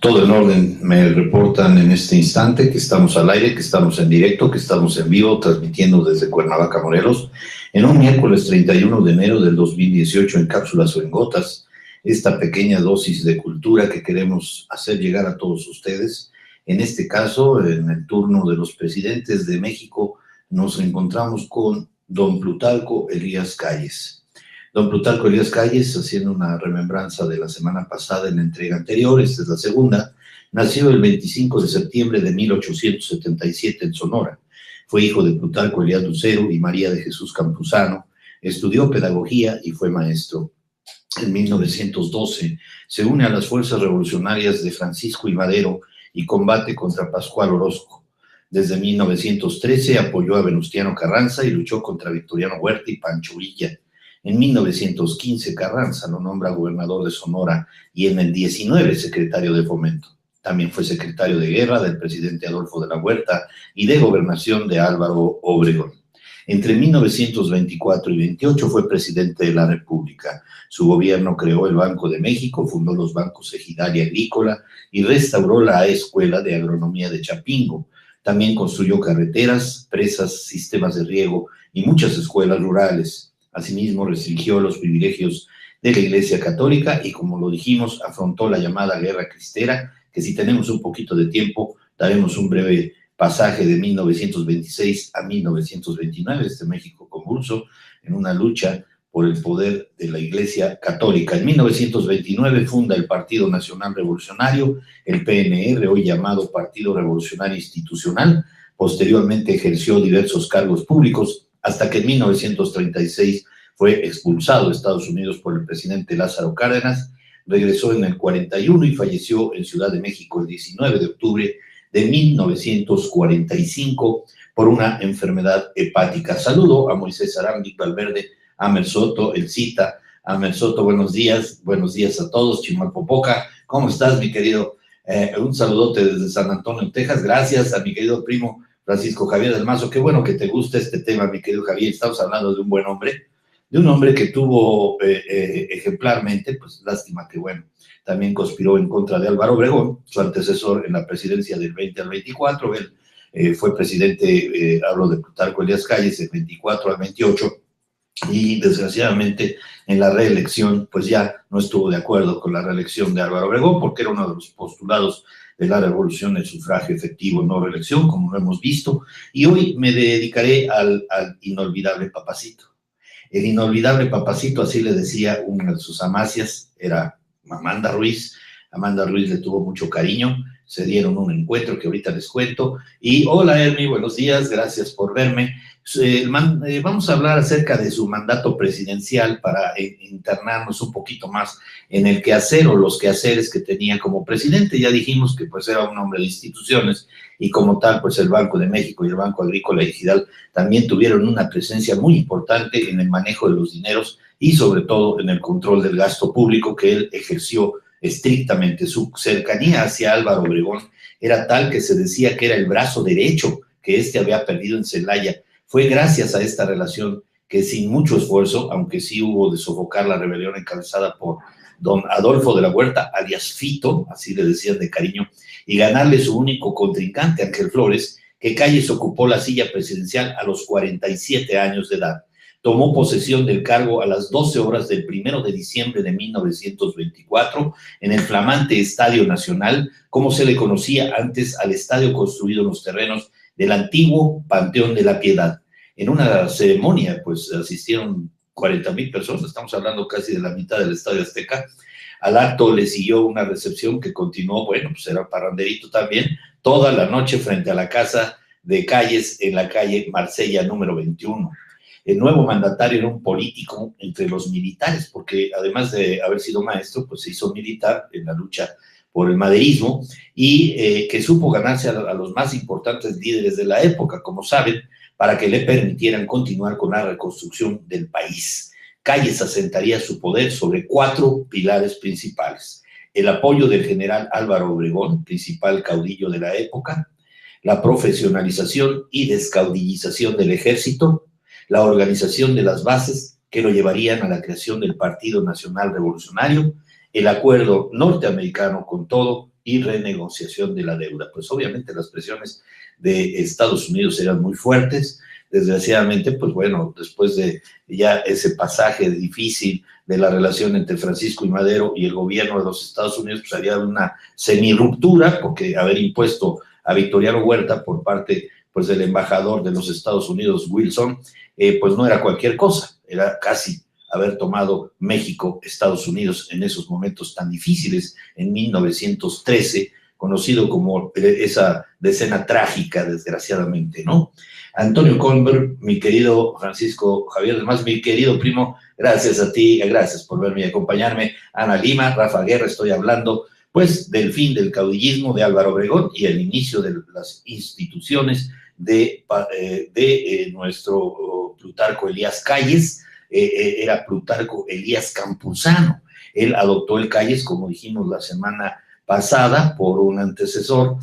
Todo en orden. Me reportan en este instante que estamos al aire, que estamos en directo, que estamos en vivo, transmitiendo desde Cuernavaca, Morelos, en un miércoles 31 de enero del 2018 en cápsulas o en gotas, esta pequeña dosis de cultura que queremos hacer llegar a todos ustedes. En este caso, en el turno de los presidentes de México, nos encontramos con don Plutarco Elías Calles. Don Plutarco Elías Calles, haciendo una remembranza de la semana pasada en la entrega anterior, esta es la segunda, nació el 25 de septiembre de 1877 en Sonora. Fue hijo de Plutarco Elías Lucero y María de Jesús Campuzano. Estudió pedagogía y fue maestro. En 1912 se une a las fuerzas revolucionarias de Francisco I. Madero y combate contra Pascual Orozco. Desde 1913 apoyó a Venustiano Carranza y luchó contra Victoriano Huerta y Pancho Villa. En 1915 Carranza lo nombra gobernador de Sonora y en el 19 secretario de Fomento. También fue secretario de Guerra del presidente Adolfo de la Huerta y de Gobernación de Álvaro Obregón. Entre 1924 y 28 fue presidente de la República. Su gobierno creó el Banco de México, fundó los bancos Ejidal y Agrícola y restauró la Escuela de Agronomía de Chapingo. También construyó carreteras, presas, sistemas de riego y muchas escuelas rurales. Asimismo, restringió los privilegios de la Iglesia Católica y, como lo dijimos, afrontó la llamada Guerra Cristera, que si tenemos un poquito de tiempo, daremos un breve pasaje de 1926 a 1929, este México convulso, en una lucha por el poder de la Iglesia Católica. En 1929 funda el Partido Nacional Revolucionario, el PNR, hoy llamado Partido Revolucionario Institucional. Posteriormente ejerció diversos cargos públicos, hasta que en 1936 fue expulsado de Estados Unidos por el presidente Lázaro Cárdenas, regresó en el 41 y falleció en Ciudad de México el 19 de octubre de 1945 por una enfermedad hepática. Saludo a Moisés Arambi, Valverde, Amer Soto, El Cita. Amer Soto, buenos días a todos. Chimalpopoca, ¿cómo estás, mi querido? Un saludote desde San Antonio, Texas. Gracias a mi querido primo Francisco Javier del Mazo. Qué bueno que te gusta este tema, mi querido Javier. Estamos hablando de un buen hombre, de un hombre que tuvo ejemplarmente, pues lástima que, bueno, también conspiró en contra de Álvaro Obregón, su antecesor en la presidencia del 20 al 24. Él fue presidente, hablo de Plutarco Elías Calles, del 24 al 28, y desgraciadamente en la reelección, pues ya no estuvo de acuerdo con la reelección de Álvaro Obregón, porque era uno de los postulados de la revolución, el sufragio efectivo, no reelección, como lo hemos visto, y hoy me dedicaré al inolvidable Papacito. El inolvidable Papacito, así le decía una de sus amacias, era Amanda Ruiz. Amanda Ruiz le tuvo mucho cariño, se dieron un encuentro que ahorita les cuento. Y hola, Hermi, buenos días, gracias por verme. Vamos a hablar acerca de su mandato presidencial para internarnos un poquito más en el quehacer o los quehaceres que tenía como presidente. Ya dijimos que pues era un hombre de instituciones y como tal pues el Banco de México y el Banco Agrícola y Ejidal también tuvieron una presencia muy importante en el manejo de los dineros y sobre todo en el control del gasto público que él ejerció estrictamente. Su cercanía hacia Álvaro Obregón era tal que se decía que era el brazo derecho que éste había perdido en Celaya. Fue gracias a esta relación que sin mucho esfuerzo, aunque sí hubo de sofocar la rebelión encabezada por don Adolfo de la Huerta, alias Fito, así le decían de cariño, y ganarle su único contrincante, Ángel Flores, que Calles ocupó la silla presidencial a los 47 años de edad. Tomó posesión del cargo a las 12 horas del 1 de diciembre de 1924 en el flamante Estadio Nacional, como se le conocía antes al estadio construido en los terrenos del antiguo Panteón de la Piedad. En una ceremonia, pues asistieron 40,000 personas, estamos hablando casi de la mitad del Estadio Azteca. Al acto le siguió una recepción que continuó, bueno, pues era parranderito también, toda la noche frente a la casa de Calles en la calle Marsella número 21. El nuevo mandatario era un político entre los militares, porque además de haber sido maestro, pues se hizo militar en la lucha por el maderismo y que supo ganarse a los más importantes líderes de la época, como saben, para que le permitieran continuar con la reconstrucción del país. Calles asentaría su poder sobre 4 pilares principales: el apoyo del general Álvaro Obregón, principal caudillo de la época, la profesionalización y descaudillización del ejército, la organización de las bases que lo llevarían a la creación del Partido Nacional Revolucionario, el acuerdo norteamericano con todo y renegociación de la deuda. Pues obviamente las presiones de Estados Unidos eran muy fuertes. Desgraciadamente, pues bueno, después de ya ese pasaje difícil de la relación entre Francisco I. Madero y el gobierno de los Estados Unidos, pues había una semi-ruptura, porque haber impuesto a Victoriano Huerta por parte pues del embajador de los Estados Unidos, Wilson, pues no era cualquier cosa, era casi haber tomado México, Estados Unidos en esos momentos tan difíciles, en 1913, conocido como esa decena trágica, desgraciadamente, ¿no? Antonio Colbert, mi querido Francisco Javier, además, mi querido primo, gracias a ti, gracias por verme y acompañarme. Ana Lima, Rafa Guerra, estoy hablando, pues, del fin del caudillismo de Álvaro Obregón y el inicio de las instituciones de nuestro Plutarco Elías Calles. Era Plutarco Elías Campuzano. Él adoptó el Calles, como dijimos la semana pasada, por un antecesor,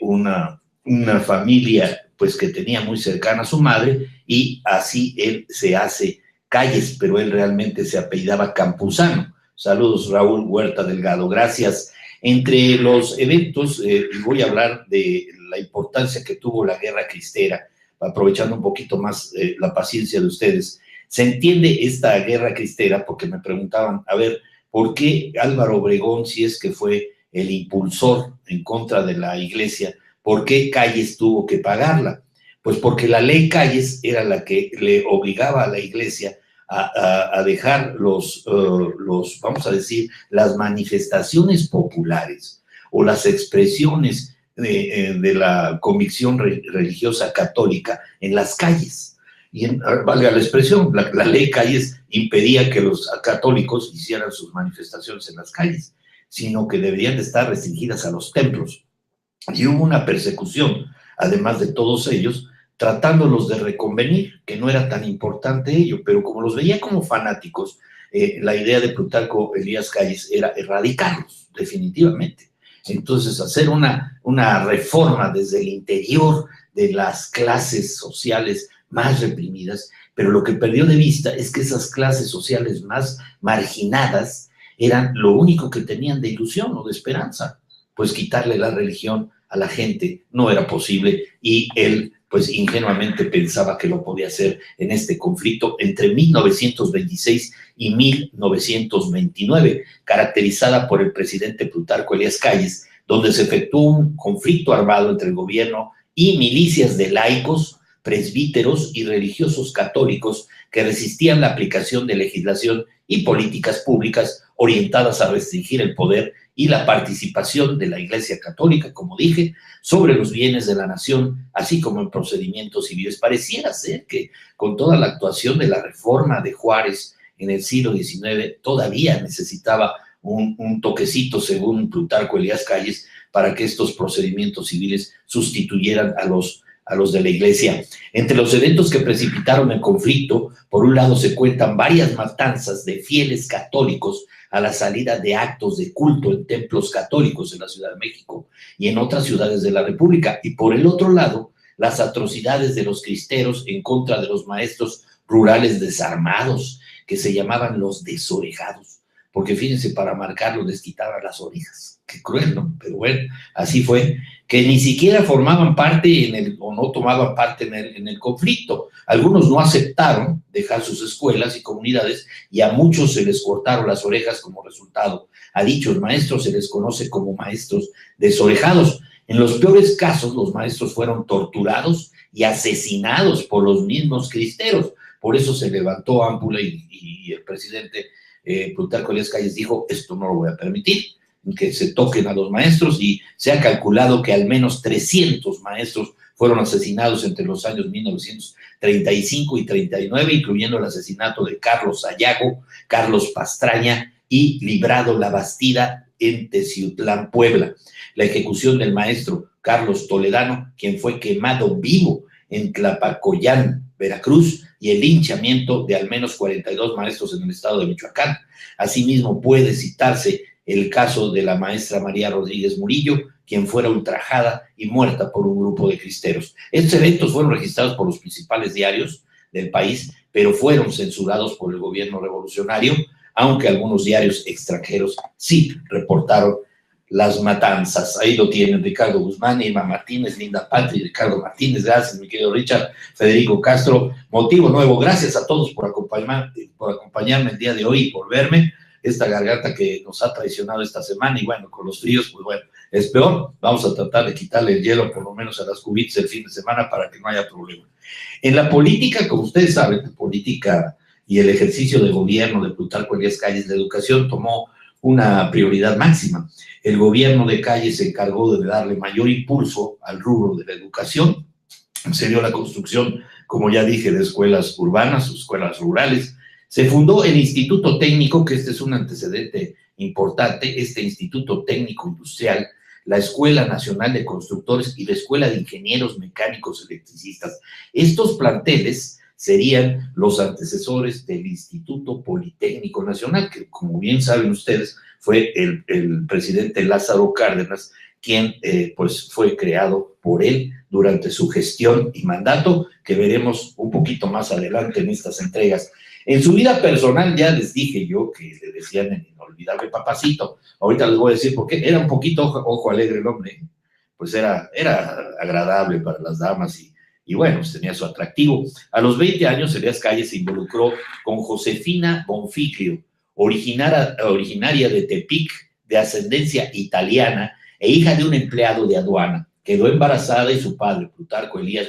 una familia pues que tenía muy cercana a su madre, y así él se hace Calles, pero él realmente se apellidaba Campuzano. Saludos, Raúl Huerta Delgado, gracias. Entre los eventos, voy a hablar de la importancia que tuvo la Guerra Cristera, aprovechando un poquito más la paciencia de ustedes. Se entiende esta Guerra Cristera porque me preguntaban, a ver, ¿por qué Álvaro Obregón, si es que fue el impulsor en contra de la iglesia, por qué Calles tuvo que pagarla? Pues porque la ley Calles era la que le obligaba a la iglesia a dejar vamos a decir, las manifestaciones populares o las expresiones de la convicción religiosa católica en las calles. Y valga la expresión, la ley Calles impedía que los católicos hicieran sus manifestaciones en las calles, sino que deberían de estar restringidas a los templos. Y hubo una persecución, además de todos ellos, tratándolos de reconvenir, que no era tan importante ello, pero como los veía como fanáticos, la idea de Plutarco Elías Calles era erradicarlos, definitivamente. Entonces, hacer una reforma desde el interior de las clases sociales más reprimidas, pero lo que perdió de vista es que esas clases sociales más marginadas eran lo único que tenían de ilusión o de esperanza, pues quitarle la religión a la gente no era posible, y él pues ingenuamente pensaba que lo podía hacer en este conflicto entre 1926 y 1929, caracterizada por el presidente Plutarco Elías Calles, donde se efectuó un conflicto armado entre el gobierno y milicias de laicos, presbíteros y religiosos católicos que resistían la aplicación de legislación y políticas públicas orientadas a restringir el poder y la participación de la Iglesia Católica, como dije, sobre los bienes de la nación, así como en procedimientos civiles. Pareciera ser que con toda la actuación de la reforma de Juárez en el siglo XIX, todavía necesitaba un toquecito, según Plutarco Elías Calles, para que estos procedimientos civiles sustituyeran a los de la Iglesia. Entre los eventos que precipitaron el conflicto, por un lado se cuentan varias matanzas de fieles católicos a la salida de actos de culto en templos católicos en la Ciudad de México y en otras ciudades de la República, y por el otro lado, las atrocidades de los cristeros en contra de los maestros rurales desarmados, que se llamaban los desorejados, porque fíjense, para marcarlo les quitaban las orejas. Qué cruel, ¿no? Pero bueno, así fue, que ni siquiera formaban parte o no tomaban parte en el conflicto. Algunos no aceptaron dejar sus escuelas y comunidades, y a muchos se les cortaron las orejas como resultado. A dichos maestros se les conoce como maestros desorejados. En los peores casos, los maestros fueron torturados y asesinados por los mismos cristeros. Por eso se levantó ámpula y el presidente Plutarco Elías Calles dijo: esto no lo voy a permitir, que se toquen a los maestros, y se ha calculado que al menos 300 maestros fueron asesinados entre los años 1935 y 39, incluyendo el asesinato de Carlos Sayago, Carlos Pastraña y Librado Labastida en Teciutlán, Puebla. La ejecución del maestro Carlos Toledano, quien fue quemado vivo en Tlapacoyán, Veracruz, y el linchamiento de al menos 42 maestros en el estado de Michoacán. Asimismo, puede citarse el caso de la maestra María Rodríguez Murillo, quien fuera ultrajada y muerta por un grupo de cristeros. Estos eventos fueron registrados por los principales diarios del país, pero fueron censurados por el gobierno revolucionario, aunque algunos diarios extranjeros sí reportaron Las Matanzas. Ahí lo tienen Ricardo Guzmán, Irma Martínez, Linda Patri, Ricardo Martínez, gracias mi querido Richard, Federico Castro, motivo nuevo, gracias a todos por acompañarme el día de hoy y por verme, esta garganta que nos ha traicionado esta semana, y bueno, con los fríos, pues bueno, es peor, vamos a tratar de quitarle el hielo por lo menos a las cubitas el fin de semana para que no haya problema. En la política, como ustedes saben, la política y el ejercicio de gobierno de Plutarco Elías Calles, la educación tomó una prioridad máxima. El gobierno de Calles se encargó de darle mayor impulso al rubro de la educación. Se dio la construcción, como ya dije, de escuelas urbanas, escuelas rurales. Se fundó el Instituto Técnico, que este es un antecedente importante, este Instituto Técnico Industrial, la Escuela Nacional de Constructores y la Escuela de Ingenieros Mecánicos Electricistas. Estos planteles serían los antecesores del Instituto Politécnico Nacional, que como bien saben ustedes, fue el presidente Lázaro Cárdenas quien pues fue creado por él durante su gestión y mandato, que veremos un poquito más adelante en estas entregas. En su vida personal ya les dije yo que le decían el inolvidable Papacito. Ahorita les voy a decir por qué. Era un poquito ojo alegre el hombre, pues era agradable para las damas y bueno, pues tenía su atractivo. A los 20 años, Elías Calles se involucró con Josefina Bonfiglio, originaria de Tepic, de ascendencia italiana e hija de un empleado de aduana. Quedó embarazada y su padre, Plutarco Elías